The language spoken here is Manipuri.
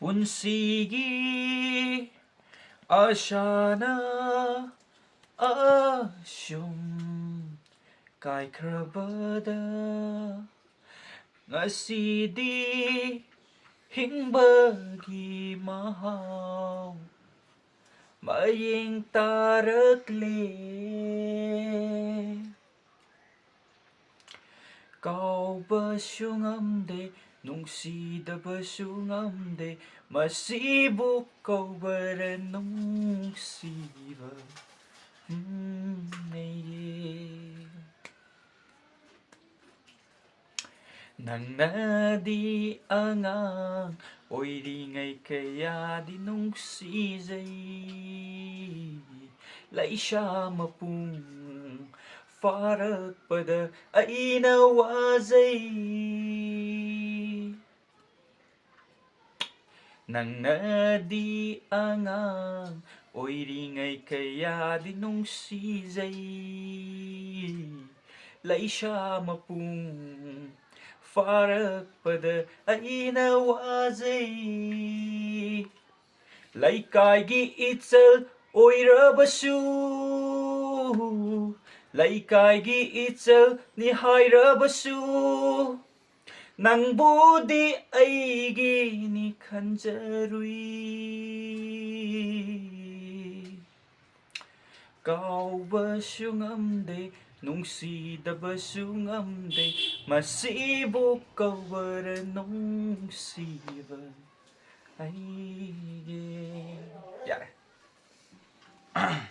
puncgi ashana asum kaikhrabada Ngasidi hingbagi mahal Maying tarakli Kau basyungamde Nungsidabasungam Masibuk kau baranungsiba Nang nadi angang oiringay kaya dinungsizay Laisya mapung farakpada ay nawazay Nang nadi angang oiringay kaya dinungsizay Laisya mapung farakpada ay nawazay Laikay giitsal oirabasu Laikay giitsal ni hayrabasu Nang budi ay gini kanjarui Kau basyungamde Nungsidabasungam Masibuk kau baranungsiba Ay, yeah.